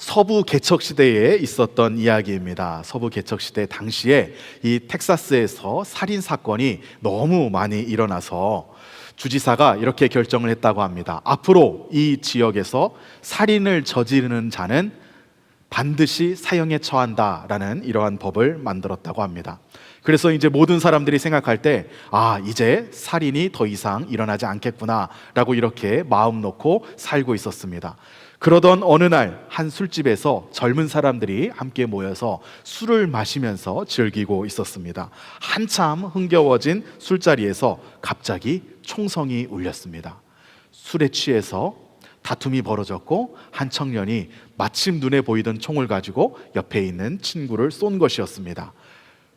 서부 개척 시대에 있었던 이야기입니다. 서부 개척 시대 당시에 이 텍사스에서 살인 사건이 너무 많이 일어나서 주지사가 이렇게 결정을 했다고 합니다. 앞으로 이 지역에서 살인을 저지르는 자는 반드시 사형에 처한다라는 이러한 법을 만들었다고 합니다. 그래서 이제 모든 사람들이 생각할 때 이제 살인이 더 이상 일어나지 않겠구나라고 이렇게 마음 놓고 살고 있었습니다. 그러던 어느 날 한 술집에서 젊은 사람들이 함께 모여서 술을 마시면서 즐기고 있었습니다. 한참 흥겨워진 술자리에서 갑자기 총성이 울렸습니다. 술에 취해서 다툼이 벌어졌고 한 청년이 마침 눈에 보이던 총을 가지고 옆에 있는 친구를 쏜 것이었습니다.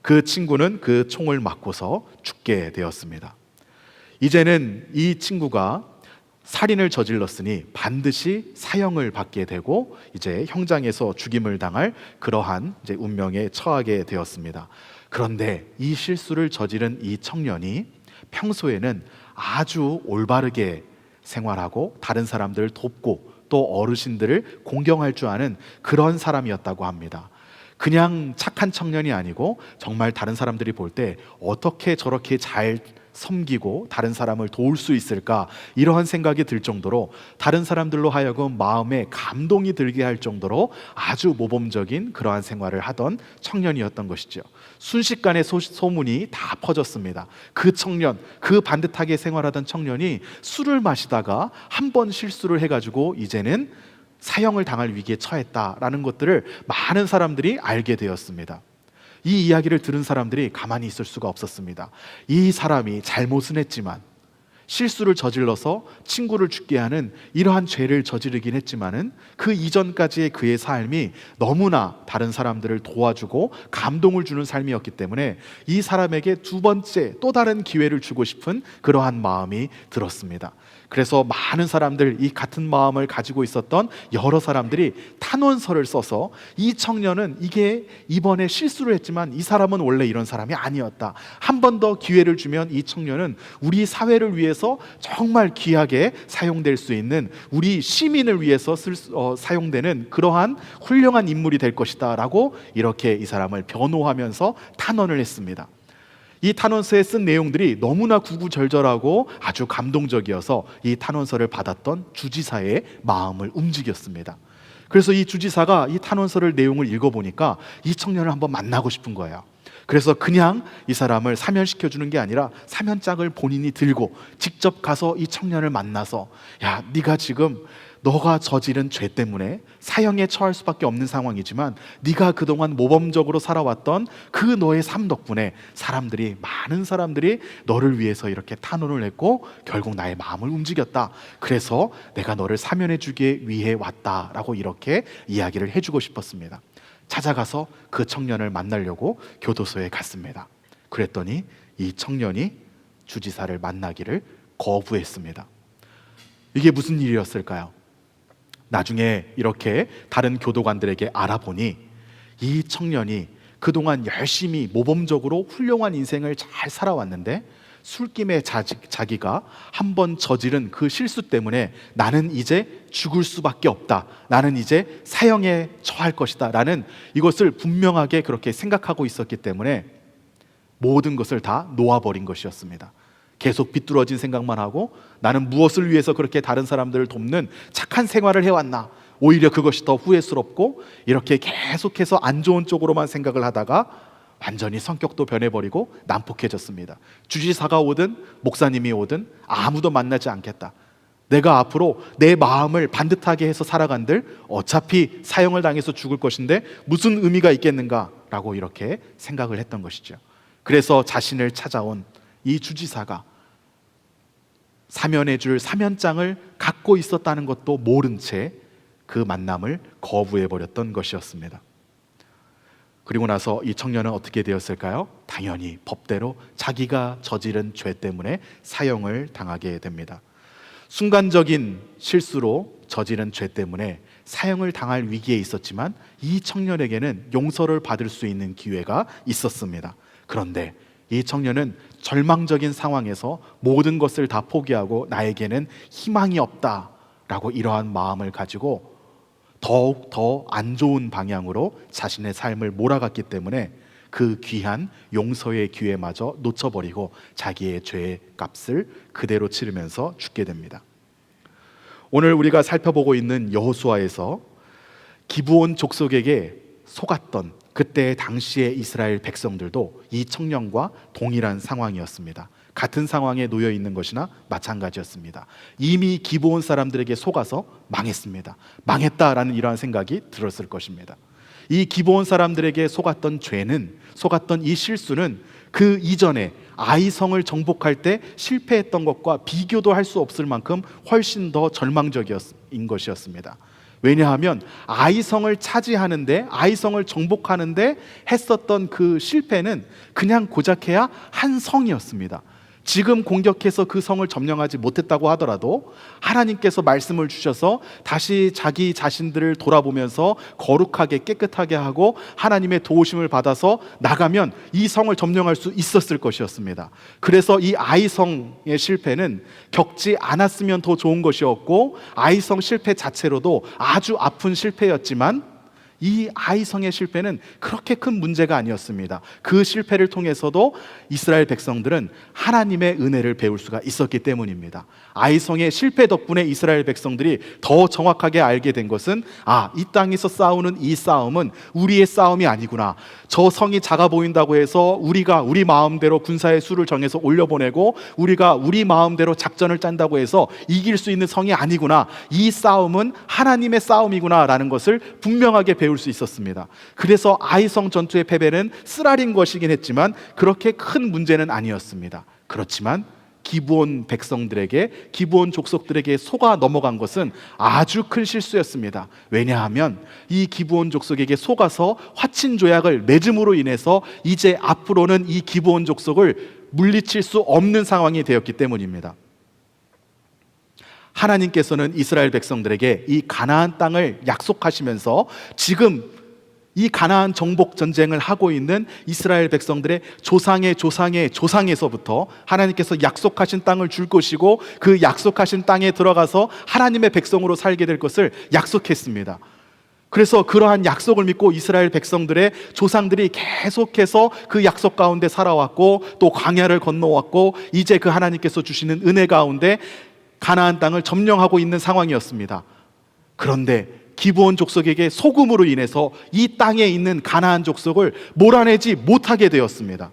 그 친구는 그 총을 맞고서 죽게 되었습니다. 이제는 이 친구가 살인을 저질렀으니 반드시 사형을 받게 되고 이제 형장에서 죽임을 당할 그러한 이제 운명에 처하게 되었습니다. 그런데 이 실수를 저지른 이 청년이 평소에는 아주 올바르게 생활하고 다른 사람들을 돕고 또 어르신들을 공경할 줄 아는 그런 사람이었다고 합니다. 그냥 착한 청년이 아니고 정말 다른 사람들이 볼 때 어떻게 저렇게 잘 섬기고 다른 사람을 도울 수 있을까, 이러한 생각이 들 정도로 다른 사람들로 하여금 마음에 감동이 들게 할 정도로 아주 모범적인 그러한 생활을 하던 청년이었던 것이죠. 순식간에 소문이 다 퍼졌습니다. 그 청년, 그 반듯하게 생활하던 청년이 술을 마시다가 한 번 실수를 해가지고 이제는 사형을 당할 위기에 처했다라는 것들을 많은 사람들이 알게 되었습니다. 이 이야기를 들은 사람들이 가만히 있을 수가 없었습니다. 이 사람이 잘못은 했지만, 실수를 저질러서 친구를 죽게 하는 이러한 죄를 저지르긴 했지만은 그 이전까지의 그의 삶이 너무나 다른 사람들을 도와주고 감동을 주는 삶이었기 때문에 이 사람에게 두 번째 또 다른 기회를 주고 싶은 그러한 마음이 들었습니다. 그래서 많은 사람들, 이 같은 마음을 가지고 있었던 여러 사람들이 탄원서를 써서 이 청년은 이게 이번에 실수를 했지만 이 사람은 원래 이런 사람이 아니었다, 한 번 더 기회를 주면 이 청년은 우리 사회를 위해서 정말 귀하게 사용될 수 있는, 우리 시민을 위해서 사용되는 그러한 훌륭한 인물이 될 것이다 라고 이렇게 이 사람을 변호하면서 탄원을 했습니다. 이 탄원서에 쓴 내용들이 너무나 구구절절하고 아주 감동적이어서 이 탄원서를 받았던 주지사의 마음을 움직였습니다. 그래서 이 주지사가 이 탄원서를 내용을 읽어보니까 이 청년을 한번 만나고 싶은 거예요. 그래서 그냥 이 사람을 사면시켜주는 게 아니라 사면장을 본인이 들고 직접 가서 이 청년을 만나서, 야, 네가 지금 너가 저지른 죄 때문에 사형에 처할 수밖에 없는 상황이지만 네가 그동안 모범적으로 살아왔던 그 너의 삶 덕분에 많은 사람들이 너를 위해서 이렇게 탄원을 했고 결국 나의 마음을 움직였다, 그래서 내가 너를 사면해 주기 위해 왔다라고 이렇게 이야기를 해주고 싶었습니다. 찾아가서 그 청년을 만나려고 교도소에 갔습니다. 그랬더니 이 청년이 주지사를 만나기를 거부했습니다. 이게 무슨 일이었을까요? 나중에 이렇게 다른 교도관들에게 알아보니 이 청년이 그동안 열심히 모범적으로 훌륭한 인생을 잘 살아왔는데 술김에 자기가 한번 저지른 그 실수 때문에 나는 이제 죽을 수밖에 없다, 나는 이제 사형에 처할 것이다 라는 이것을 분명하게 그렇게 생각하고 있었기 때문에 모든 것을 다 놓아버린 것이었습니다. 계속 비뚤어진 생각만 하고 나는 무엇을 위해서 그렇게 다른 사람들을 돕는 착한 생활을 해왔나, 오히려 그것이 더 후회스럽고 이렇게 계속해서 안 좋은 쪽으로만 생각을 하다가 완전히 성격도 변해버리고 난폭해졌습니다. 주지사가 오든 목사님이 오든 아무도 만나지 않겠다, 내가 앞으로 내 마음을 반듯하게 해서 살아간들 어차피 사형을 당해서 죽을 것인데 무슨 의미가 있겠는가 라고 이렇게 생각을 했던 것이죠. 그래서 자신을 찾아온 이 주지사가 사면해 줄 사면장을 갖고 있었다는 것도 모른 채 그 만남을 거부해버렸던 것이었습니다. 그리고 나서 이 청년은 어떻게 되었을까요? 당연히 법대로 자기가 저지른 죄 때문에 사형을 당하게 됩니다. 순간적인 실수로 저지른 죄 때문에 사형을 당할 위기에 있었지만 이 청년에게는 용서를 받을 수 있는 기회가 있었습니다. 그런데 이 청년은 절망적인 상황에서 모든 것을 다 포기하고 나에게는 희망이 없다라고 이러한 마음을 가지고 더욱 더 안 좋은 방향으로 자신의 삶을 몰아갔기 때문에 그 귀한 용서의 기회마저 놓쳐버리고 자기의 죄의 값을 그대로 치르면서 죽게 됩니다. 오늘 우리가 살펴보고 있는 여호수아에서 기브온 족속에게 속았던 그때 당시의 이스라엘 백성들도 이 청년과 동일한 상황이었습니다. 같은 상황에 놓여 있는 것이나 마찬가지였습니다. 이미 기브온 사람들에게 속아서 망했습니다. 망했다라는 이러한 생각이 들었을 것입니다. 이 기브온 사람들에게 속았던 죄는, 속았던 이 실수는 그 이전에 아이성을 정복할 때 실패했던 것과 비교도 할 수 없을 만큼 훨씬 더 절망적인 것이었습니다. 왜냐하면 아이성을 차지하는데, 아이성을 정복하는데 했었던 그 실패는 그냥 고작해야 한 성이었습니다. 지금 공격해서 그 성을 점령하지 못했다고 하더라도 하나님께서 말씀을 주셔서 다시 자기 자신들을 돌아보면서 거룩하게 깨끗하게 하고 하나님의 도우심을 받아서 나가면 이 성을 점령할 수 있었을 것이었습니다. 그래서 이 아이성의 실패는 겪지 않았으면 더 좋은 것이었고, 아이성 실패 자체로도 아주 아픈 실패였지만 이 아이성의 실패는 그렇게 큰 문제가 아니었습니다. 그 실패를 통해서도 이스라엘 백성들은 하나님의 은혜를 배울 수가 있었기 때문입니다. 아이성의 실패 덕분에 이스라엘 백성들이 더 정확하게 알게 된 것은, 이 땅에서 싸우는 이 싸움은 우리의 싸움이 아니구나. 저 성이 작아 보인다고 해서 우리가 우리 마음대로 군사의 수를 정해서 올려보내고 우리가 우리 마음대로 작전을 짠다고 해서 이길 수 있는 성이 아니구나. 이 싸움은 하나님의 싸움이구나 라는 것을 분명하게 배울 수 있었습니다. 그래서 아이성 전투의 패배는 쓰라린 것이긴 했지만 그렇게 큰 문제는 아니었습니다. 그렇지만 기브온 백성들에게, 기브온 족속들에게 속아 넘어간 것은 아주 큰 실수였습니다. 왜냐하면 이 기브온 족속에게 속아서 화친 조약을 맺음으로 인해서 이제 앞으로는 이 기브온 족속을 물리칠 수 없는 상황이 되었기 때문입니다. 하나님께서는 이스라엘 백성들에게 이 가나안 땅을 약속하시면서 지금 이 가나안 정복 전쟁을 하고 있는 이스라엘 백성들의 조상의 조상의 조상에서부터 하나님께서 약속하신 땅을 줄 것이고 그 약속하신 땅에 들어가서 하나님의 백성으로 살게 될 것을 약속했습니다. 그래서 그러한 약속을 믿고 이스라엘 백성들의 조상들이 계속해서 그 약속 가운데 살아왔고 또 광야를 건너왔고 이제 그 하나님께서 주시는 은혜 가운데 가나안 땅을 점령하고 있는 상황이었습니다. 그런데 기브온 족속에게 속음으로 인해서 이 땅에 있는 가나안 족속을 몰아내지 못하게 되었습니다.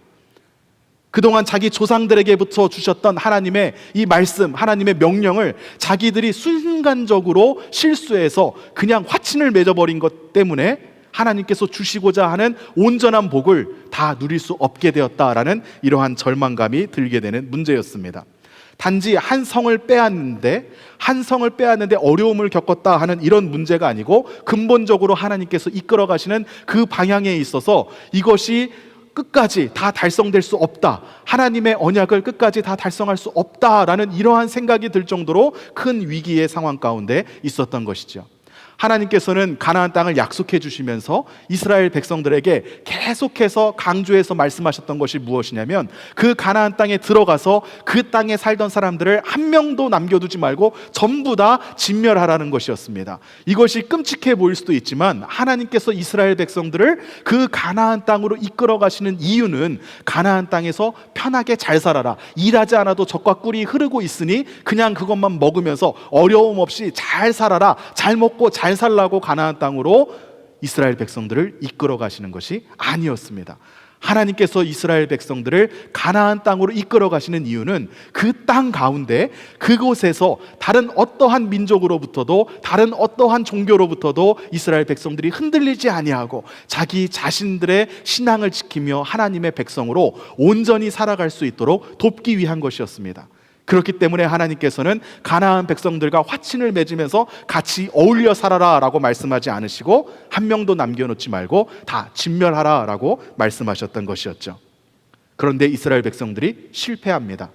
그동안 자기 조상들에게부터 주셨던 하나님의 이 말씀, 하나님의 명령을 자기들이 순간적으로 실수해서 그냥 화친을 맺어버린 것 때문에 하나님께서 주시고자 하는 온전한 복을 다 누릴 수 없게 되었다라는 이러한 절망감이 들게 되는 문제였습니다. 단지 한 성을 빼앗는데 어려움을 겪었다 하는 이런 문제가 아니고 근본적으로 하나님께서 이끌어 가시는 그 방향에 있어서 이것이 끝까지 다 달성될 수 없다, 하나님의 언약을 끝까지 다 달성할 수 없다라는 이러한 생각이 들 정도로 큰 위기의 상황 가운데 있었던 것이죠. 하나님께서는 가나안 땅을 약속해 주시면서 이스라엘 백성들에게 계속해서 강조해서 말씀하셨던 것이 무엇이냐면 그 가나안 땅에 들어가서 그 땅에 살던 사람들을 한 명도 남겨두지 말고 전부 다 진멸하라는 것이었습니다. 이것이 끔찍해 보일 수도 있지만 하나님께서 이스라엘 백성들을 그 가나안 땅으로 이끌어 가시는 이유는 가나안 땅에서 편하게 잘 살아라, 일하지 않아도 젖과 꿀이 흐르고 있으니 그냥 그것만 먹으면서 어려움 없이 잘 살아라, 잘 먹고 잘 살라고 가나안 땅으로 이스라엘 백성들을 이끌어 가시는 것이 아니었습니다. 하나님께서 이스라엘 백성들을 가나안 땅으로 이끌어 가시는 이유는 그 땅 가운데 그곳에서 다른 어떠한 민족으로부터도 다른 어떠한 종교로부터도 이스라엘 백성들이 흔들리지 아니하고 자기 자신들의 신앙을 지키며 하나님의 백성으로 온전히 살아갈 수 있도록 돕기 위한 것이었습니다. 그렇기 때문에 하나님께서는 가나안 백성들과 화친을 맺으면서 같이 어울려 살아라 라고 말씀하지 않으시고 한 명도 남겨놓지 말고 다 진멸하라 라고 말씀하셨던 것이었죠. 그런데 이스라엘 백성들이 실패합니다.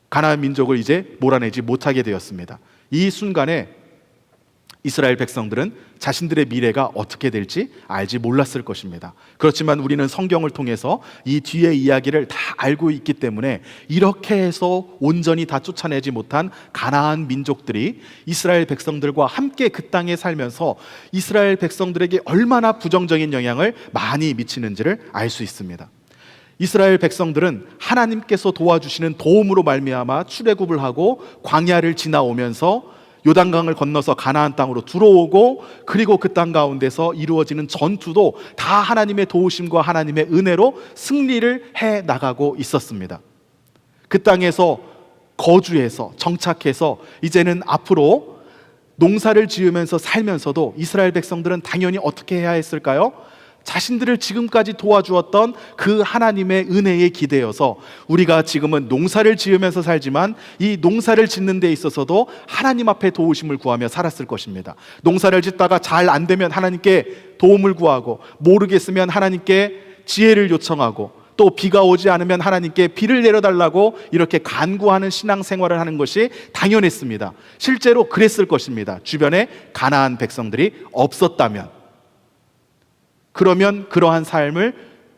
가나안 민족을 이제 몰아내지 못하게 되었습니다. 이 순간에 이스라엘 백성들은 자신들의 미래가 어떻게 될지 알지 몰랐을 것입니다. 그렇지만 우리는 성경을 통해서 이 뒤의 이야기를 다 알고 있기 때문에 이렇게 해서 온전히 다 쫓아내지 못한 가나안 민족들이 이스라엘 백성들과 함께 그 땅에 살면서 이스라엘 백성들에게 얼마나 부정적인 영향을 많이 미치는지를 알 수 있습니다. 이스라엘 백성들은 하나님께서 도와주시는 도움으로 말미암아 출애굽을 하고 광야를 지나오면서 요단강을 건너서 가나안 땅으로 들어오고, 그리고 그 땅 가운데서 이루어지는 전투도 다 하나님의 도우심과 하나님의 은혜로 승리를 해 나가고 있었습니다. 그 땅에서 거주해서 정착해서 이제는 앞으로 농사를 지으면서 살면서도 이스라엘 백성들은 당연히 어떻게 해야 했을까요? 자신들을 지금까지 도와주었던 그 하나님의 은혜에 기대어서 우리가 지금은 농사를 지으면서 살지만 이 농사를 짓는 데 있어서도 하나님 앞에 도우심을 구하며 살았을 것입니다. 농사를 짓다가 잘 안 되면 하나님께 도움을 구하고, 모르겠으면 하나님께 지혜를 요청하고, 또 비가 오지 않으면 하나님께 비를 내려달라고 이렇게 간구하는 신앙생활을 하는 것이 당연했습니다. 실제로 그랬을 것입니다. 주변에 가나안 백성들이 없었다면. 그러면 그러한 삶을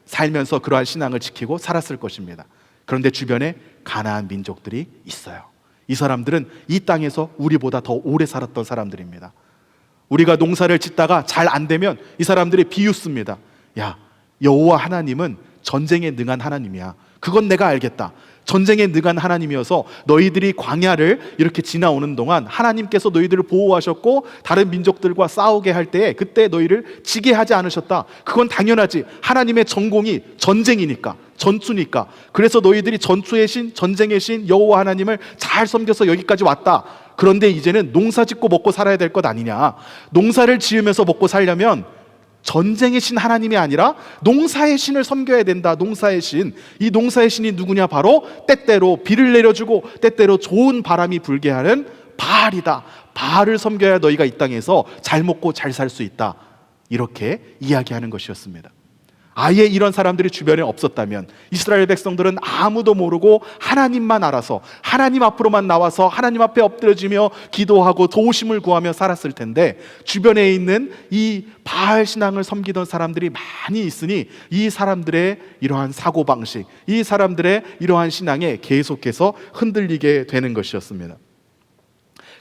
살면서 그러한 신앙을 지키고 살았을 것입니다. 그런데 주변에 가나안 민족들이 있어요. 이 사람들은 이 땅에서 우리보다 더 오래 살았던 사람들입니다. 우리가 농사를 짓다가 잘 안 되면 이 사람들이 비웃습니다. 야, 여호와 하나님은 전쟁에 능한 하나님이야. 그건 내가 알겠다. 전쟁에 능한 하나님이어서 너희들이 광야를 이렇게 지나오는 동안 하나님께서 너희들을 보호하셨고, 다른 민족들과 싸우게 할 때에 그때 너희를 지게 하지 않으셨다. 그건 당연하지. 하나님의 전공이 전쟁이니까, 전투니까. 그래서 너희들이 전투의 신, 전쟁의 신 여호와 하나님을 잘 섬겨서 여기까지 왔다. 그런데 이제는 농사 짓고 먹고 살아야 될 것 아니냐. 농사를 지으면서 먹고 살려면 전쟁의 신 하나님이 아니라 농사의 신을 섬겨야 된다. 농사의 신. 이 농사의 신이 누구냐? 바로 때때로 비를 내려주고 때때로 좋은 바람이 불게 하는 바알이다. 바알을 섬겨야 너희가 이 땅에서 잘 먹고 잘 살 수 있다. 이렇게 이야기하는 것이었습니다. 아예 이런 사람들이 주변에 없었다면 이스라엘 백성들은 아무도 모르고 하나님만 알아서 하나님 앞으로만 나와서 하나님 앞에 엎드려지며 기도하고 도우심을 구하며 살았을 텐데, 주변에 있는 이 바알 신앙을 섬기던 사람들이 많이 있으니 이 사람들의 이러한 사고방식, 이 사람들의 이러한 신앙에 계속해서 흔들리게 되는 것이었습니다.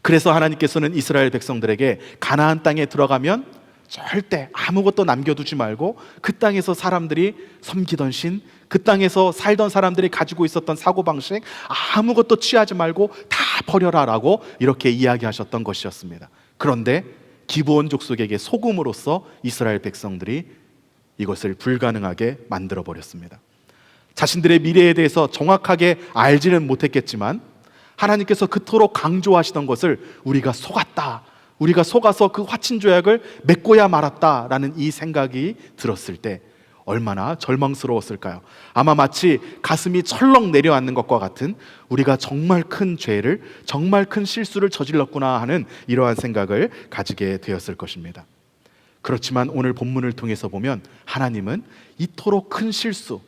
그래서 하나님께서는 이스라엘 백성들에게 가나안 땅에 들어가면 절대 아무것도 남겨두지 말고 그 땅에서 사람들이 섬기던 신, 그 땅에서 살던 사람들이 가지고 있었던 사고방식 아무것도 취하지 말고 다 버려라 라고 이렇게 이야기하셨던 것이었습니다. 그런데 기브온 족속에게 속음으로써 이스라엘 백성들이 이것을 불가능하게 만들어버렸습니다. 자신들의 미래에 대해서 정확하게 알지는 못했겠지만 하나님께서 그토록 강조하시던 것을 우리가 속았다, 우리가 속아서 그 화친 조약을 맺고야 말았다라는 이 생각이 들었을 때 얼마나 절망스러웠을까요? 아마 마치 가슴이 철렁 내려앉는 것과 같은, 우리가 정말 큰 죄를, 정말 큰 실수를 저질렀구나 하는 이러한 생각을 가지게 되었을 것입니다. 그렇지만 오늘 본문을 통해서 보면 하나님은 이토록 큰 실수,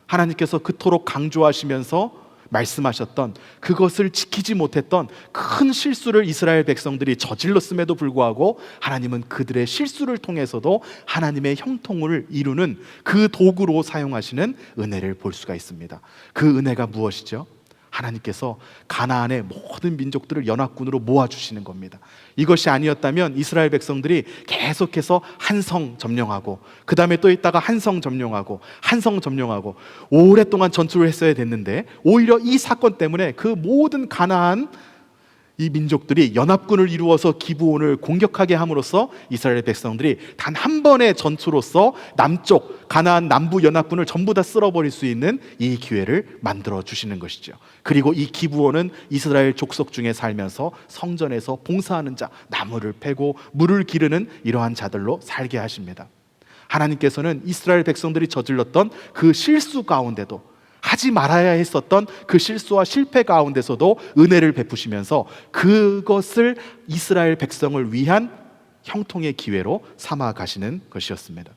하나님께서 그토록 강조하시면서 말씀하셨던 그것을 지키지 못했던 큰 실수를 이스라엘 백성들이 저질렀음에도 불구하고 하나님은 그들의 실수를 통해서도 하나님의 형통을 이루는 그 도구로 사용하시는 은혜를 볼 수가 있습니다. 그 은혜가 무엇이죠? 하나님께서 가나안의 모든 민족들을 연합군으로 모아주시는 겁니다. 이것이 아니었다면 이스라엘 백성들이 계속해서 한 성 점령하고, 그 다음에 또 있다가 한 성 점령하고, 한 성 점령하고 오랫동안 전투를 했어야 됐는데, 오히려 이 사건 때문에 그 모든 가나안 이 민족들이 연합군을 이루어서 기브온을 공격하게 함으로써 이스라엘 백성들이 단 한 번의 전투로서 남쪽 가나안 남부 연합군을 전부 다 쓸어버릴 수 있는 이 기회를 만들어 주시는 것이죠. 그리고 이 기브온은 이스라엘 족속 중에 살면서 성전에서 봉사하는 자, 나무를 패고 물을 기르는 이러한 자들로 살게 하십니다. 하나님께서는 이스라엘 백성들이 저질렀던 그 실수 가운데도, 하지 말아야 했었던 그 실수와 실패 가운데서도 은혜를 베푸시면서 그것을 이스라엘 백성을 위한 형통의 기회로 삼아 가시는 것이었습니다.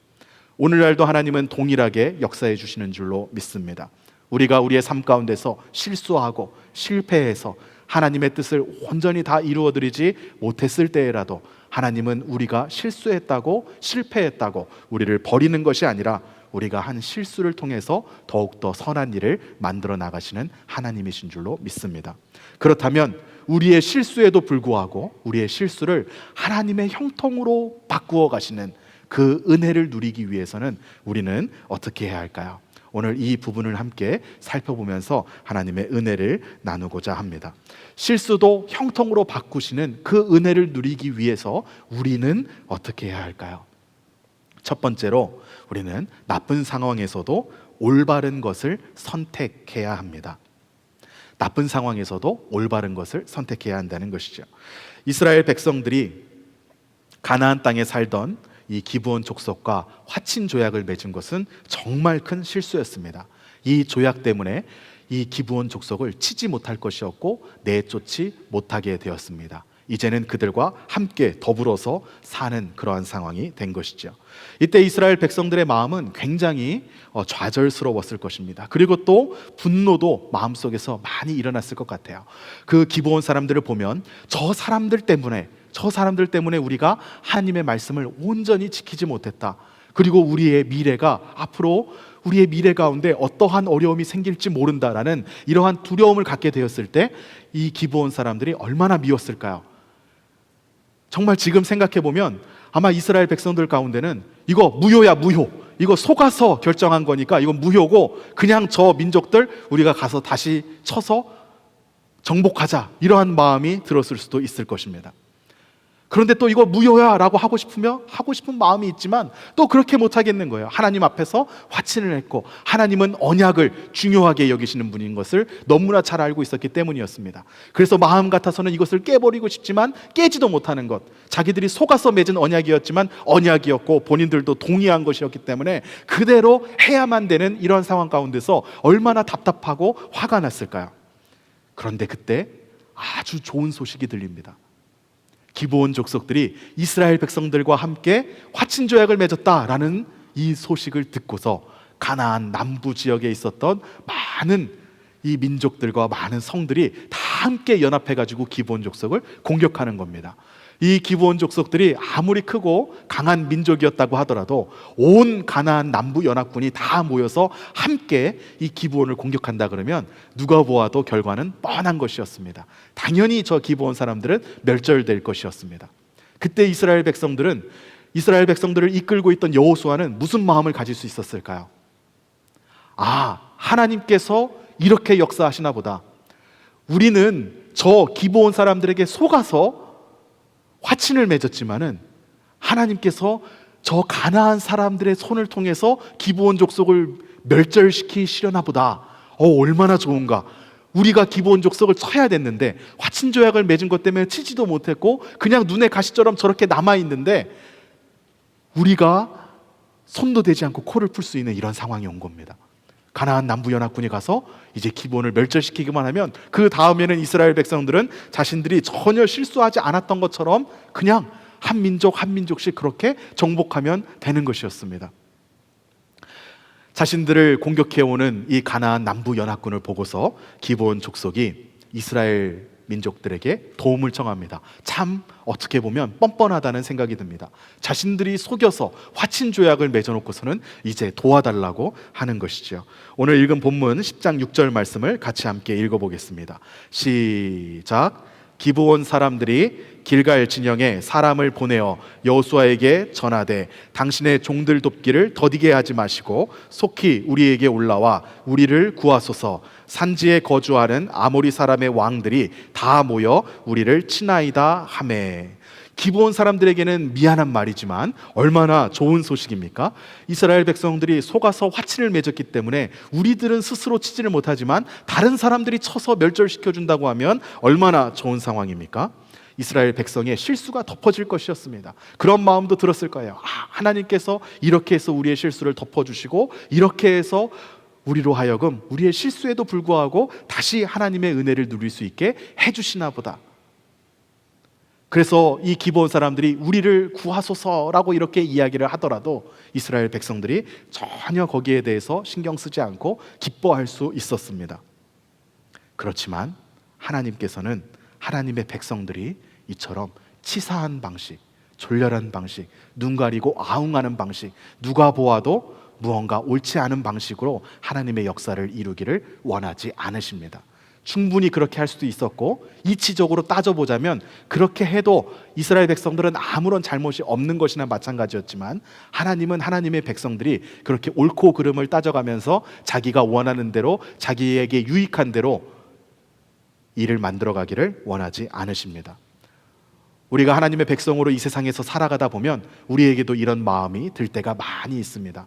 오늘날도 하나님은 동일하게 역사해 주시는 줄로 믿습니다. 우리가 우리의 삶 가운데서 실수하고 실패해서 하나님의 뜻을 온전히 다 이루어드리지 못했을 때에라도 하나님은 우리가 실수했다고, 실패했다고 우리를 버리는 것이 아니라 우리가 한 실수를 통해서 더욱더 선한 일을 만들어 나가시는 하나님이신 줄로 믿습니다. 그렇다면 우리의 실수에도 불구하고 우리의 실수를 하나님의 형통으로 바꾸어 가시는 그 은혜를 누리기 위해서는 우리는 어떻게 해야 할까요? 오늘 이 부분을 함께 살펴보면서 하나님의 은혜를 나누고자 합니다. 실수도 형통으로 바꾸시는 그 은혜를 누리기 위해서 우리는 어떻게 해야 할까요? 첫 번째로 우리는 나쁜 상황에서도 올바른 것을 선택해야 합니다. 나쁜 상황에서도 올바른 것을 선택해야 한다는 것이죠. 이스라엘 백성들이 가나안 땅에 살던 이 기브온 족속과 화친 조약을 맺은 것은 정말 큰 실수였습니다. 이 조약 때문에 이 기브온 족속을 치지 못할 것이었고 내쫓지 못하게 되었습니다. 이제는 그들과 함께 더불어서 사는 그러한 상황이 된 것이죠. 이때 이스라엘 백성들의 마음은 굉장히 좌절스러웠을 것입니다. 그리고 또 분노도 마음속에서 많이 일어났을 것 같아요. 그 기브온 사람들을 보면 저 사람들 때문에 우리가 하나님의 말씀을 온전히 지키지 못했다. 그리고 우리의 미래가 앞으로 우리의 미래 가운데 어떠한 어려움이 생길지 모른다라는 이러한 두려움을 갖게 되었을 때 이 기브온 사람들이 얼마나 미웠을까요? 정말 지금 생각해 보면 아마 이스라엘 백성들 가운데는 이거 무효야, 무효. 이거 속아서 결정한 거니까 이건 무효고 그냥 저 민족들 우리가 가서 다시 쳐서 정복하자, 이러한 마음이 들었을 수도 있을 것입니다. 그런데 또 이거 무효야 라고 하고 싶은 마음이 있지만 또 그렇게 못하겠는 거예요. 하나님 앞에서 화친을 했고 하나님은 언약을 중요하게 여기시는 분인 것을 너무나 잘 알고 있었기 때문이었습니다. 그래서 마음 같아서는 이것을 깨버리고 싶지만 깨지도 못하는 것, 자기들이 속아서 맺은 언약이었지만 언약이었고 본인들도 동의한 것이었기 때문에 그대로 해야만 되는 이런 상황 가운데서 얼마나 답답하고 화가 났을까요? 그런데 그때 아주 좋은 소식이 들립니다. 기브온 족속들이 이스라엘 백성들과 함께 화친 조약을 맺었다라는 이 소식을 듣고서 가나안 남부 지역에 있었던 많은 이 민족들과 많은 성들이 다 함께 연합해가지고 기브온 족속을 공격하는 겁니다. 이 기브온 족속들이 아무리 크고 강한 민족이었다고 하더라도 온 가나안 남부 연합군이 다 모여서 함께 이 기브온을 공격한다 그러면 누가 보아도 결과는 뻔한 것이었습니다. 당연히 저 기브온 사람들은 멸절될 것이었습니다. 그때 이스라엘 백성들을 이끌고 있던 여호수아는 무슨 마음을 가질 수 있었을까요? 아, 하나님께서 이렇게 역사하시나 보다. 우리는 저 기브온 사람들에게 속아서 화친을 맺었지만은 하나님께서 저 가나안 사람들의 손을 통해서 기브온 족속을 멸절시키시려나 보다. 얼마나 좋은가. 우리가 기브온 족속을 쳐야 됐는데 화친 조약을 맺은 것 때문에 치지도 못했고 그냥 눈에 가시처럼 저렇게 남아있는데 우리가 손도 대지 않고 코를 풀 수 있는 이런 상황이 온 겁니다. 가나안 남부 연합군이 가서 이제 기브온을 멸절시키기만 하면 그 다음에는 이스라엘 백성들은 자신들이 전혀 실수하지 않았던 것처럼 그냥 한 민족 한 민족씩 그렇게 정복하면 되는 것이었습니다. 자신들을 공격해오는 이 가나안 남부 연합군을 보고서 기브온 족속이 이스라엘 민족들에게 도움을 청합니다. 참 어떻게 보면 뻔뻔하다는 생각이 듭니다. 자신들이 속여서 화친 조약을 맺어놓고서는 이제 도와달라고 하는 것이죠. 오늘 읽은 본문 10장 6절 말씀을 같이 함께 읽어보겠습니다. 시작. 기브온 사람들이 길갈 진영에 사람을 보내어 여호수아에게 전하되 당신의 종들 돕기를 더디게 하지 마시고 속히 우리에게 올라와 우리를 구하소서. 산지에 거주하는 아모리 사람의 왕들이 다 모여 우리를 치나이다 하매. 기브온 사람들에게는 미안한 말이지만 얼마나 좋은 소식입니까? 이스라엘 백성들이 속아서 화친을 맺었기 때문에 우리들은 스스로 치지를 못하지만 다른 사람들이 쳐서 멸절시켜준다고 하면 얼마나 좋은 상황입니까? 이스라엘 백성의 실수가 덮어질 것이었습니다. 그런 마음도 들었을 거예요. 하나님께서 이렇게 해서 우리의 실수를 덮어주시고 이렇게 해서 우리로 하여금 우리의 실수에도 불구하고 다시 하나님의 은혜를 누릴 수 있게 해주시나 보다. 그래서 이 기브온 사람들이 우리를 구하소서라고 이렇게 이야기를 하더라도 이스라엘 백성들이 전혀 거기에 대해서 신경 쓰지 않고 기뻐할 수 있었습니다. 그렇지만 하나님께서는 하나님의 백성들이 이처럼 치사한 방식, 졸렬한 방식, 눈 가리고 아웅하는 방식, 누가 보아도 무언가 옳지 않은 방식으로 하나님의 역사를 이루기를 원하지 않으십니다. 충분히 그렇게 할 수도 있었고, 이치적으로 따져보자면 그렇게 해도 이스라엘 백성들은 아무런 잘못이 없는 것이나 마찬가지였지만, 하나님은 하나님의 백성들이 그렇게 옳고 그름을 따져가면서 자기가 원하는 대로, 자기에게 유익한 대로 일을 만들어가기를 원하지 않으십니다. 우리가 하나님의 백성으로 이 세상에서 살아가다 보면 우리에게도 이런 마음이 들 때가 많이 있습니다.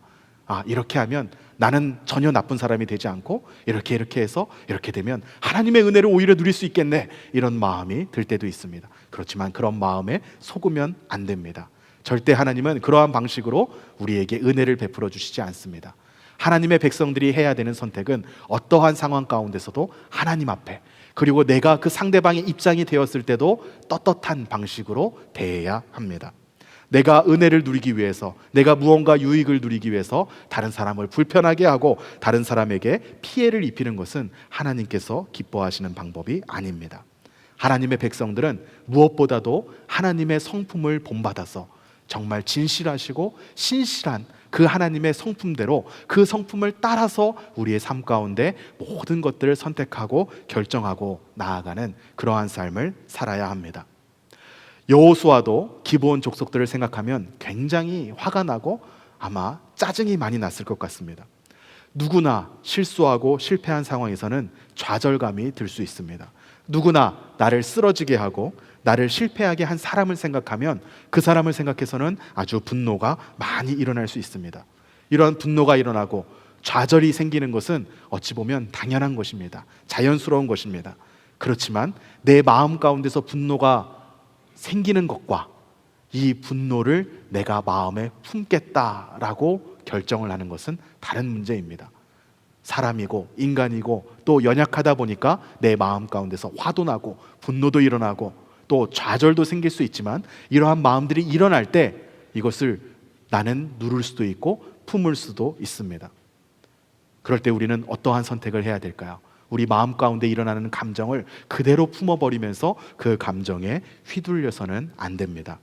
이렇게 하면 나는 전혀 나쁜 사람이 되지 않고, 이렇게 해서 이렇게 되면 하나님의 은혜를 오히려 누릴 수 있겠네, 이런 마음이 들 때도 있습니다. 그렇지만 그런 마음에 속으면 안 됩니다. 절대 하나님은 그러한 방식으로 우리에게 은혜를 베풀어 주시지 않습니다. 하나님의 백성들이 해야 되는 선택은 어떠한 상황 가운데서도 하나님 앞에, 그리고 내가 그 상대방의 입장이 되었을 때도 떳떳한 방식으로 대해야 합니다. 내가 은혜를 누리기 위해서, 내가 무언가 유익을 누리기 위해서 다른 사람을 불편하게 하고 다른 사람에게 피해를 입히는 것은 하나님께서 기뻐하시는 방법이 아닙니다. 하나님의 백성들은 무엇보다도 하나님의 성품을 본받아서 정말 진실하시고 신실한 그 하나님의 성품대로, 그 성품을 따라서 우리의 삶 가운데 모든 것들을 선택하고 결정하고 나아가는 그러한 삶을 살아야 합니다. 여호수아도 기브온 족속들을 생각하면 굉장히 화가 나고 아마 짜증이 많이 났을 것 같습니다. 누구나 실수하고 실패한 상황에서는 좌절감이 들 수 있습니다. 누구나 나를 쓰러지게 하고 나를 실패하게 한 사람을 생각하면 그 사람을 생각해서는 아주 분노가 많이 일어날 수 있습니다. 이런 분노가 일어나고 좌절이 생기는 것은 어찌 보면 당연한 것입니다. 자연스러운 것입니다. 그렇지만 내 마음 가운데서 분노가 생기는 것과 이 분노를 내가 마음에 품겠다라고 결정을 하는 것은 다른 문제입니다. 사람이고 인간이고 또 연약하다 보니까 내 마음 가운데서 화도 나고 분노도 일어나고 또 좌절도 생길 수 있지만, 이러한 마음들이 일어날 때 이것을 나는 누를 수도 있고 품을 수도 있습니다. 그럴 때 우리는 어떠한 선택을 해야 될까요? 우리 마음 가운데 일어나는 감정을 그대로 품어버리면서 그 감정에 휘둘려서는 안 됩니다.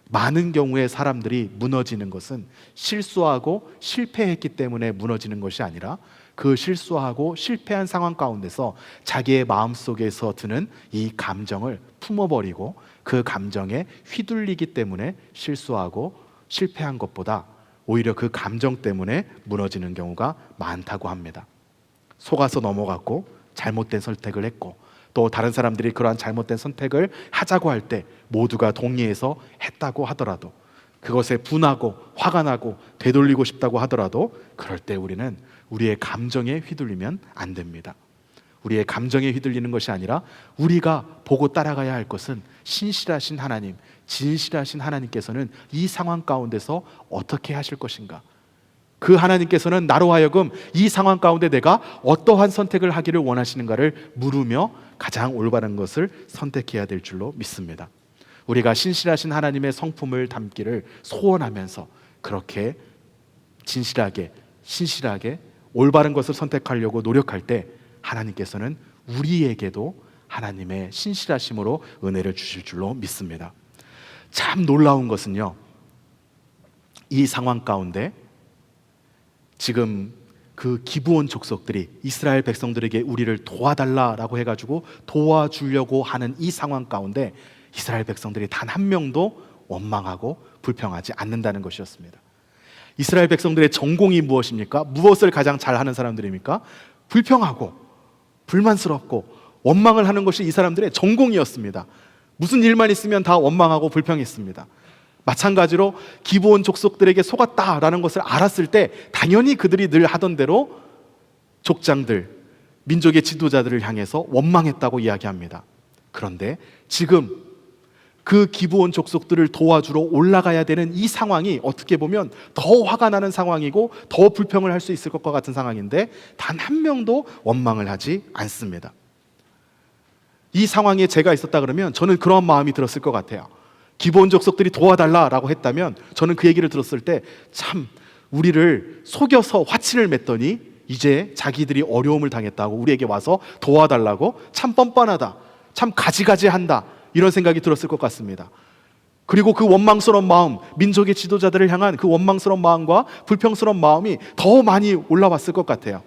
많은 경우에 사람들이 무너지는 것은 실수하고 실패했기 때문에 무너지는 것이 아니라, 그 실수하고 실패한 상황 가운데서 자기의 마음속에서 드는 이 감정을 품어버리고 그 감정에 휘둘리기 때문에 실수하고 실패한 것보다 오히려 그 감정 때문에 무너지는 경우가 많다고 합니다. 속아서 넘어갔고 잘못된 선택을 했고, 또 다른 사람들이 그러한 잘못된 선택을 하자고 할 때 모두가 동의해서 했다고 하더라도, 그것에 분하고 화가 나고 되돌리고 싶다고 하더라도, 그럴 때 우리는 우리의 감정에 휘둘리면 안 됩니다. 우리의 감정에 휘둘리는 것이 아니라 우리가 보고 따라가야 할 것은 신실하신 하나님, 진실하신 하나님께서는 이 상황 가운데서 어떻게 하실 것인가, 그 하나님께서는 나로 하여금 이 상황 가운데 내가 어떠한 선택을 하기를 원하시는가를 물으며 가장 올바른 것을 선택해야 될 줄로 믿습니다. 우리가 신실하신 하나님의 성품을 담기를 소원하면서 그렇게 진실하게 신실하게 올바른 것을 선택하려고 노력할 때, 하나님께서는 우리에게도 하나님의 신실하심으로 은혜를 주실 줄로 믿습니다. 참 놀라운 것은요, 이 상황 가운데 지금 그 기브온 족속들이 이스라엘 백성들에게 우리를 도와달라라고 해가지고 도와주려고 하는 이 상황 가운데 이스라엘 백성들이 단 한 명도 원망하고 불평하지 않는다는 것이었습니다. 이스라엘 백성들의 전공이 무엇입니까? 무엇을 가장 잘하는 사람들입니까? 불평하고 불만스럽고 원망을 하는 것이 이 사람들의 전공이었습니다. 무슨 일만 있으면 다 원망하고 불평했습니다. 마찬가지로 기브온 족속들에게 속았다라는 것을 알았을 때 당연히 그들이 늘 하던 대로 족장들, 민족의 지도자들을 향해서 원망했다고 이야기합니다. 그런데 지금 그 기브온 족속들을 도와주러 올라가야 되는 이 상황이 어떻게 보면 더 화가 나는 상황이고 더 불평을 할 수 있을 것과 같은 상황인데, 단 한 명도 원망을 하지 않습니다. 이 상황에 제가 있었다 그러면 저는 그런 마음이 들었을 것 같아요. 기브온 족속들이 도와달라라고 했다면 저는 그 얘기를 들었을 때 참 우리를 속여서 화친을 맺더니 이제 자기들이 어려움을 당했다고 우리에게 와서 도와달라고 참 뻔뻔하다, 참 가지가지한다, 이런 생각이 들었을 것 같습니다. 그리고 그 원망스러운 마음, 민족의 지도자들을 향한 그 원망스러운 마음과 불평스러운 마음이 더 많이 올라왔을 것 같아요.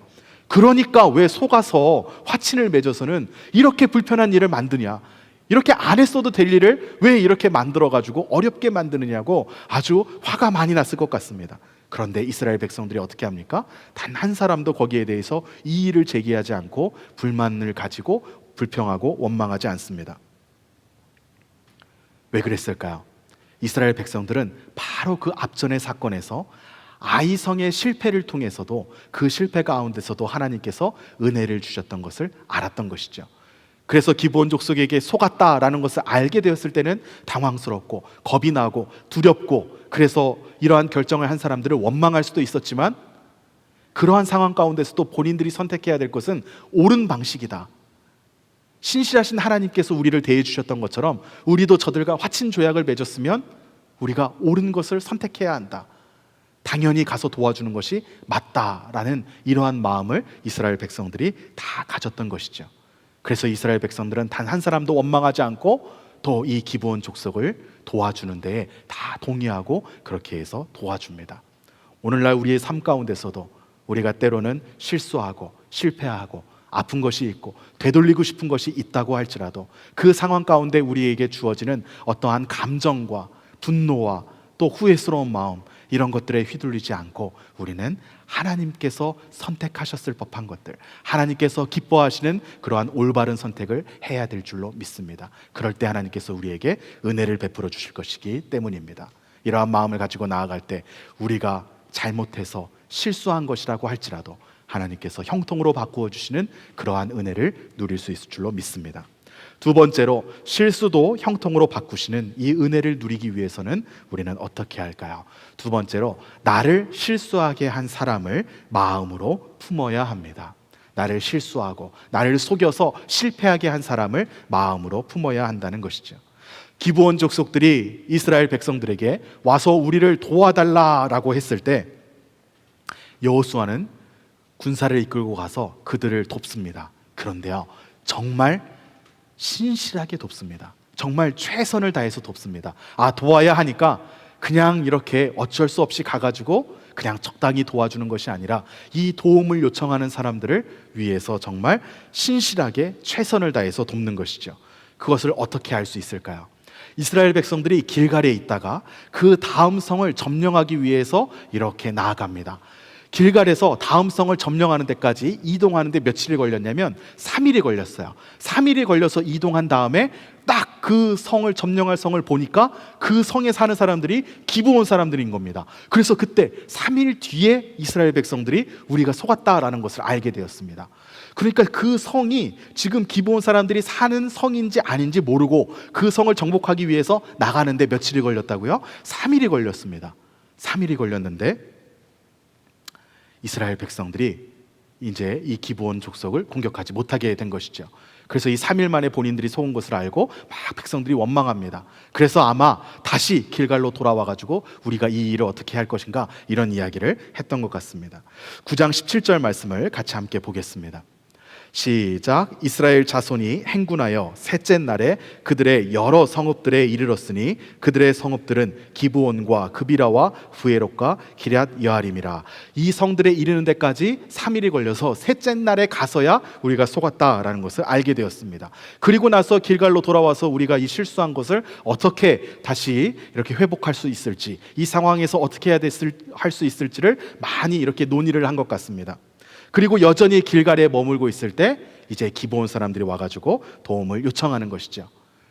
그러니까 왜 속아서 화친을 맺어서는 이렇게 불편한 일을 만드냐, 이렇게 안 했어도 될 일을 왜 이렇게 만들어가지고 어렵게 만드느냐고 아주 화가 많이 났을 것 같습니다. 그런데 이스라엘 백성들이 어떻게 합니까? 단 한 사람도 거기에 대해서 이의를 제기하지 않고 불만을 가지고 불평하고 원망하지 않습니다. 왜 그랬을까요? 이스라엘 백성들은 바로 그 앞전의 사건에서 아이성의 실패를 통해서도 그 실패 가운데서도 하나님께서 은혜를 주셨던 것을 알았던 것이죠. 그래서 기브온 족속에게 속았다라는 것을 알게 되었을 때는 당황스럽고 겁이 나고 두렵고, 그래서 이러한 결정을 한 사람들을 원망할 수도 있었지만, 그러한 상황 가운데서도 본인들이 선택해야 될 것은 옳은 방식이다. 신실하신 하나님께서 우리를 대해 주셨던 것처럼 우리도 저들과 화친 조약을 맺었으면 우리가 옳은 것을 선택해야 한다, 당연히 가서 도와주는 것이 맞다라는 이러한 마음을 이스라엘 백성들이 다 가졌던 것이죠. 그래서 이스라엘 백성들은 단 한 사람도 원망하지 않고 또 이 기브온 족속을 도와주는 데에 다 동의하고 그렇게 해서 도와줍니다. 오늘날 우리의 삶 가운데서도 우리가 때로는 실수하고 실패하고 아픈 것이 있고 되돌리고 싶은 것이 있다고 할지라도 그 상황 가운데 우리에게 주어지는 어떠한 감정과 분노와 또 후회스러운 마음, 이런 것들에 휘둘리지 않고 우리는 하나님께서 선택하셨을 법한 것들, 하나님께서 기뻐하시는 그러한 올바른 선택을 해야 될 줄로 믿습니다. 그럴 때 하나님께서 우리에게 은혜를 베풀어 주실 것이기 때문입니다. 이러한 마음을 가지고 나아갈 때 우리가 잘못해서 실수한 것이라고 할지라도 하나님께서 형통으로 바꾸어 주시는 그러한 은혜를 누릴 수 있을 줄로 믿습니다. 두 번째로, 실수도 형통으로 바꾸시는 이 은혜를 누리기 위해서는 우리는 어떻게 할까요? 두 번째로, 나를 실수하게 한 사람을 마음으로 품어야 합니다. 나를 실수하고 나를 속여서 실패하게 한 사람을 마음으로 품어야 한다는 것이죠. 기브온 족속들이 이스라엘 백성들에게 와서 우리를 도와달라라고 했을 때 여호수아는 군사를 이끌고 가서 그들을 돕습니다. 그런데요, 정말 신실하게 돕습니다. 정말 최선을 다해서 돕습니다. 도와야 하니까 그냥 이렇게 어쩔 수 없이 가가지고 그냥 적당히 도와주는 것이 아니라 이 도움을 요청하는 사람들을 위해서 정말 신실하게 최선을 다해서 돕는 것이죠. 그것을 어떻게 할 수 있을까요? 이스라엘 백성들이 길갈에 있다가 그 다음 성을 점령하기 위해서 이렇게 나아갑니다. 길갈에서 다음 성을 점령하는 데까지 이동하는데 며칠이 걸렸냐면 3일이 걸렸어요. 3일이 걸려서 이동한 다음에 딱 그 성을 점령할 성을 보니까 그 성에 사는 사람들이 기브온 사람들인 겁니다. 그래서 그때 3일 뒤에 이스라엘 백성들이 우리가 속았다라는 것을 알게 되었습니다. 그러니까 그 성이 지금 기브온 사람들이 사는 성인지 아닌지 모르고 그 성을 정복하기 위해서 나가는데 며칠이 걸렸다고요? 3일이 걸렸습니다. 3일이 걸렸는데 이스라엘 백성들이 이제 이 기브온 족속을 공격하지 못하게 된 것이죠. 그래서 이 3일 만에 본인들이 속은 것을 알고 막 백성들이 원망합니다. 그래서 아마 다시 길갈로 돌아와가지고 우리가 이 일을 어떻게 할 것인가, 이런 이야기를 했던 것 같습니다. 9장 17절 말씀을 같이 함께 보겠습니다. 시작. 이스라엘 자손이 행군하여 셋째 날에 그들의 여러 성읍들에 이르렀으니 그들의 성읍들은 기브온과 그비라와 후에롯과 기럇 여아림이라. 이 성들에 이르는 데까지 3일이 걸려서 셋째 날에 가서야 우리가 속았다라는 것을 알게 되었습니다. 그리고 나서 길갈로 돌아와서 우리가 이 실수한 것을 어떻게 다시 이렇게 회복할 수 있을지, 이 상황에서 어떻게 할 수 있을지를 많이 이렇게 논의를 한 것 같습니다. 그리고 여전히 길갈에 머물고 있을 때 이제 기브온 사람들이 와가지고 도움을 요청하는 것이죠.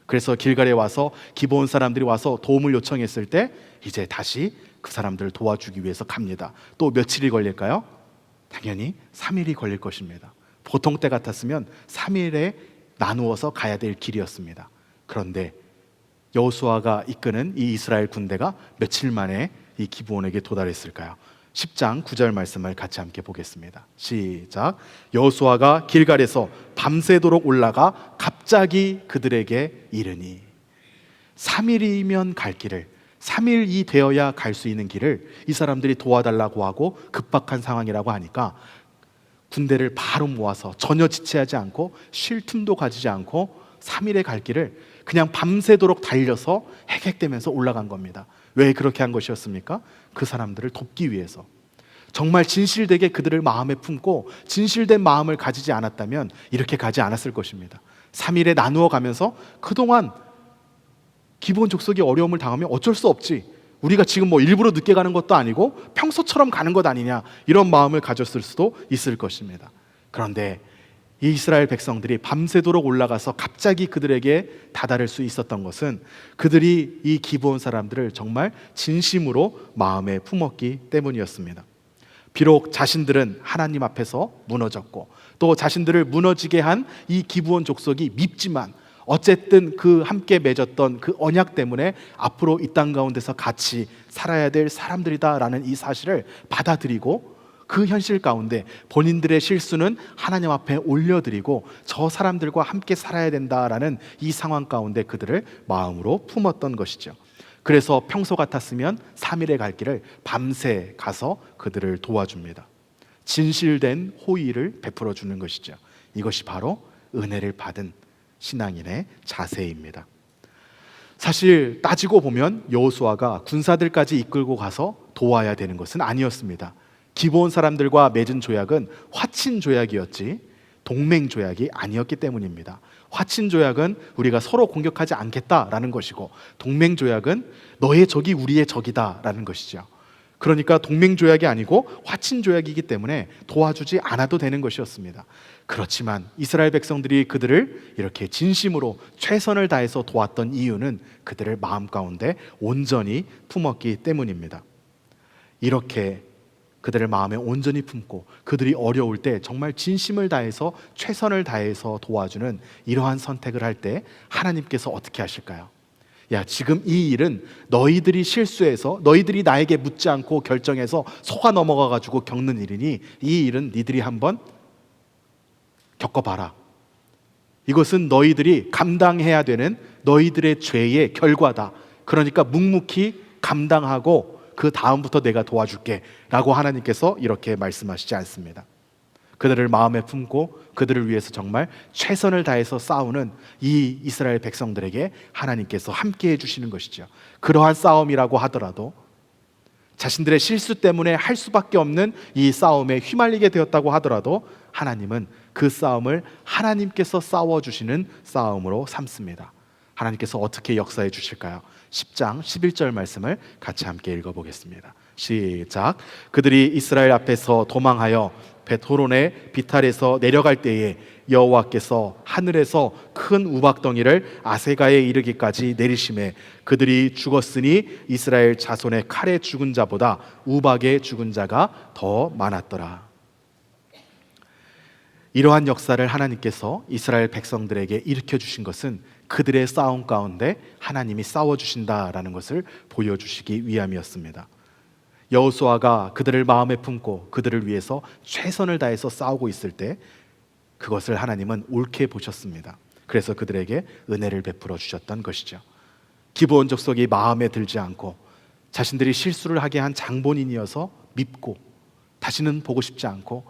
그래서 길갈에 와서 기브온 사람들이 와서 도움을 요청했을 때 이제 다시 그 사람들을 도와주기 위해서 갑니다. 또 며칠이 걸릴까요? 당연히 3일이 걸릴 것입니다. 보통 때 같았으면 3일에 나누어서 가야 될 길이었습니다. 그런데 여호수아가 이끄는 이 이스라엘 군대가 며칠 만에 이 기브온에게 도달했을까요? 10장 9절 말씀을 같이 함께 보겠습니다. 시작. 여호수아가 길갈에서 밤새도록 올라가 갑자기 그들에게 이르니. 3일이면 갈 길을, 3일이 되어야 갈 수 있는 길을 이 사람들이 도와달라고 하고 급박한 상황이라고 하니까 군대를 바로 모아서 전혀 지체하지 않고 쉴 틈도 가지지 않고 3일의 갈 길을 그냥 밤새도록 달려서 해객되면서 올라간 겁니다. 왜 그렇게 한 것이었습니까? 그 사람들을 돕기 위해서. 정말 진실되게 그들을 마음에 품고 진실된 마음을 가지지 않았다면 이렇게 가지 않았을 것입니다. 3일에 나누어 가면서 그동안 기브온 족속이 어려움을 당하면 어쩔 수 없지, 우리가 지금 뭐 일부러 늦게 가는 것도 아니고 평소처럼 가는 것 아니냐, 이런 마음을 가졌을 수도 있을 것입니다. 그런데 이 이스라엘 백성들이 밤새도록 올라가서 갑자기 그들에게 다다를 수 있었던 것은 그들이 이 기브온 사람들을 정말 진심으로 마음에 품었기 때문이었습니다. 비록 자신들은 하나님 앞에서 무너졌고 또 자신들을 무너지게 한 이 기브온 족속이 밉지만 어쨌든 그 함께 맺었던 그 언약 때문에 앞으로 이 땅 가운데서 같이 살아야 될 사람들이다라는 이 사실을 받아들이고 그 현실 가운데 본인들의 실수는 하나님 앞에 올려드리고 저 사람들과 함께 살아야 된다라는 이 상황 가운데 그들을 마음으로 품었던 것이죠. 그래서 평소 같았으면 3일의 갈 길을 밤새 가서 그들을 도와줍니다. 진실된 호의를 베풀어 주는 것이죠. 이것이 바로 은혜를 받은 신앙인의 자세입니다. 사실 따지고 보면 여호수아가 군사들까지 이끌고 가서 도와야 되는 것은 아니었습니다. 기브온 사람들과 맺은 조약은 화친 조약이었지 동맹 조약이 아니었기 때문입니다. 화친 조약은 우리가 서로 공격하지 않겠다라는 것이고, 동맹 조약은 너의 적이 우리의 적이다라는 것이죠. 그러니까 동맹 조약이 아니고 화친 조약이기 때문에 도와주지 않아도 되는 것이었습니다. 그렇지만 이스라엘 백성들이 그들을 이렇게 진심으로 최선을 다해서 도왔던 이유는 그들을 마음 가운데 온전히 품었기 때문입니다. 이렇게 그들을 마음에 온전히 품고 그들이 어려울 때 정말 진심을 다해서 최선을 다해서 도와주는 이러한 선택을 할 때 하나님께서 어떻게 하실까요? 야, 지금 이 일은 너희들이 실수해서 너희들이 나에게 묻지 않고 결정해서 속아 넘어가 가지고 겪는 일이니 이 일은 니들이 한번 겪어봐라. 이것은 너희들이 감당해야 되는 너희들의 죄의 결과다. 그러니까 묵묵히 감당하고 그 다음부터 내가 도와줄게 라고 하나님께서 이렇게 말씀하시지 않습니다. 그들을 마음에 품고 그들을 위해서 정말 최선을 다해서 싸우는 이 이스라엘 백성들에게 하나님께서 함께 해주시는 것이죠. 그러한 싸움이라고 하더라도 자신들의 실수 때문에 할 수밖에 없는 이 싸움에 휘말리게 되었다고 하더라도 하나님은 그 싸움을 하나님께서 싸워주시는 싸움으로 삼습니다. 하나님께서 어떻게 역사해 주실까요? 10장 11절 말씀을 같이 함께 읽어보겠습니다. 시작. 그들이 이스라엘 앞에서 도망하여 벳호론의 비탈에서 내려갈 때에 여호와께서 하늘에서 큰 우박덩이를 아세가에 이르기까지 내리심에 그들이 죽었으니 이스라엘 자손의 칼에 죽은 자보다 우박에 죽은 자가 더 많았더라. 이러한 역사를 하나님께서 이스라엘 백성들에게 일으켜 주신 것은 그들의 싸움 가운데 하나님이 싸워주신다라는 것을 보여주시기 위함이었습니다. 여호수아가 그들을 마음에 품고 그들을 위해서 최선을 다해서 싸우고 있을 때 그것을 하나님은 옳게 보셨습니다. 그래서 그들에게 은혜를 베풀어 주셨던 것이죠. 기브온 족속이 마음에 들지 않고 자신들이 실수를 하게 한 장본인이어서 밉고 다시는 보고 싶지 않고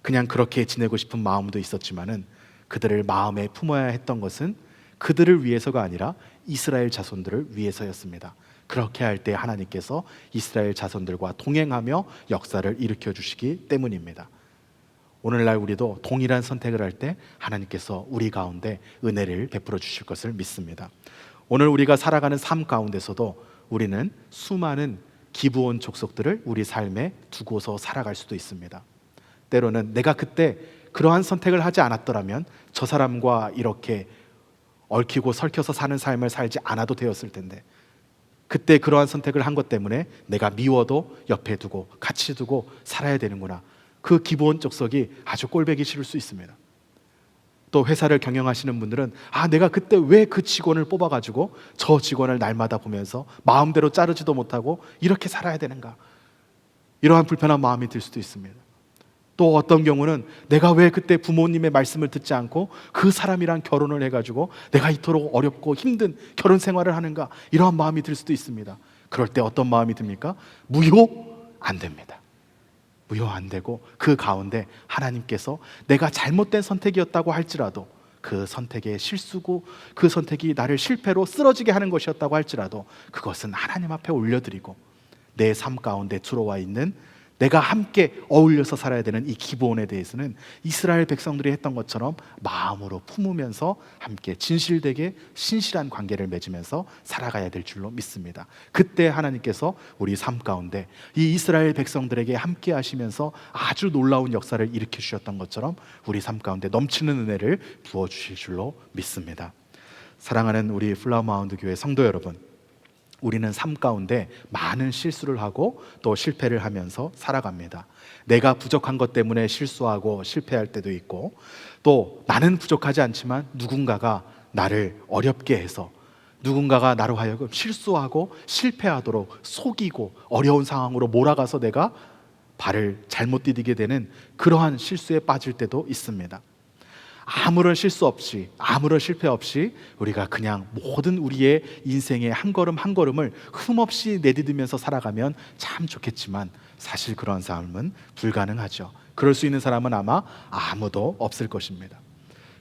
그냥 그렇게 지내고 싶은 마음도 있었지만은 그들을 마음에 품어야 했던 것은 그들을 위해서가 아니라 이스라엘 자손들을 위해서였습니다. 그렇게 할 때 하나님께서 이스라엘 자손들과 동행하며 역사를 일으켜 주시기 때문입니다. 오늘날 우리도 동일한 선택을 할 때 하나님께서 우리 가운데 은혜를 베풀어 주실 것을 믿습니다. 오늘 우리가 살아가는 삶 가운데서도 우리는 수많은 기브온 족속들을 우리 삶에 두고서 살아갈 수도 있습니다. 때로는 내가 그때 그러한 선택을 하지 않았더라면 저 사람과 이렇게 얽히고 설켜서 사는 삶을 살지 않아도 되었을 텐데, 그때 그러한 선택을 한 것 때문에 내가 미워도 옆에 두고 같이 두고 살아야 되는구나. 그 기브온 족속이 아주 꼴보기 싫을 수 있습니다. 또 회사를 경영하시는 분들은 내가 그때 왜 그 직원을 뽑아가지고 저 직원을 날마다 보면서 마음대로 자르지도 못하고 이렇게 살아야 되는가, 이러한 불편한 마음이 들 수도 있습니다. 또 어떤 경우는 내가 왜 그때 부모님의 말씀을 듣지 않고 그 사람이랑 결혼을 해가지고 내가 이토록 어렵고 힘든 결혼 생활을 하는가, 이러한 마음이 들 수도 있습니다. 그럴 때 어떤 마음이 듭니까? 무효? 안 됩니다. 무효 안 되고, 그 가운데 하나님께서 내가 잘못된 선택이었다고 할지라도, 그 선택의 실수고 그 선택이 나를 실패로 쓰러지게 하는 것이었다고 할지라도 그것은 하나님 앞에 올려드리고, 내 삶 가운데 들어와 있는 내가 함께 어울려서 살아야 되는 이 기본에 대해서는 이스라엘 백성들이 했던 것처럼 마음으로 품으면서 함께 진실되게 신실한 관계를 맺으면서 살아가야 될 줄로 믿습니다. 그때 하나님께서 우리 삶 가운데 이 이스라엘 백성들에게 함께 하시면서 아주 놀라운 역사를 일으켜 주셨던 것처럼 우리 삶 가운데 넘치는 은혜를 부어주실 줄로 믿습니다. 사랑하는 우리 플라워마운드 교회 성도 여러분, 우리는 삶 가운데 많은 실수를 하고 또 실패를 하면서 살아갑니다. 내가 부족한 것 때문에 실수하고 실패할 때도 있고, 또 나는 부족하지 않지만 누군가가 나를 어렵게 해서, 누군가가 나로 하여금 실수하고 실패하도록 속이고 어려운 상황으로 몰아가서 내가 발을 잘못 디디게 되는 그러한 실수에 빠질 때도 있습니다. 아무런 실수 없이, 아무런 실패 없이 우리가 그냥 모든 우리의 인생의 한 걸음 한 걸음을 흠없이 내디디면서 살아가면 참 좋겠지만, 사실 그런 삶은 불가능하죠. 그럴 수 있는 사람은 아마 아무도 없을 것입니다.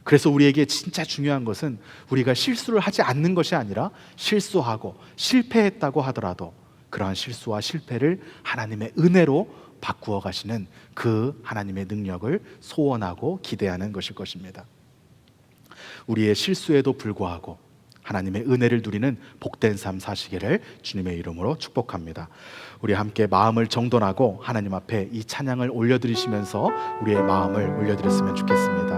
그래서 우리에게 진짜 중요한 것은 우리가 실수를 하지 않는 것이 아니라, 실수하고 실패했다고 하더라도 그러한 실수와 실패를 하나님의 은혜로 바꾸어 가시는 그 하나님의 능력을 소원하고 기대하는 것일 것입니다. 우리의 실수에도 불구하고 하나님의 은혜를 누리는 복된 삶 사시기를 주님의 이름으로 축복합니다. 우리 함께 마음을 정돈하고 하나님 앞에 이 찬양을 올려드리시면서 우리의 마음을 올려드렸으면 좋겠습니다.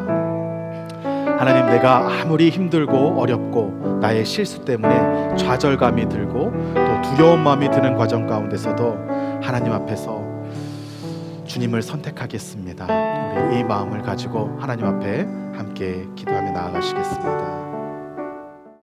하나님, 내가 아무리 힘들고 어렵고 나의 실수 때문에 좌절감이 들고 또 두려운 마음이 드는 과정 가운데서도 하나님 앞에서 주님을 선택하겠습니다. 우리 이 마음을 가지고 하나님 앞에 함께 기도하며 나아가시겠습니다.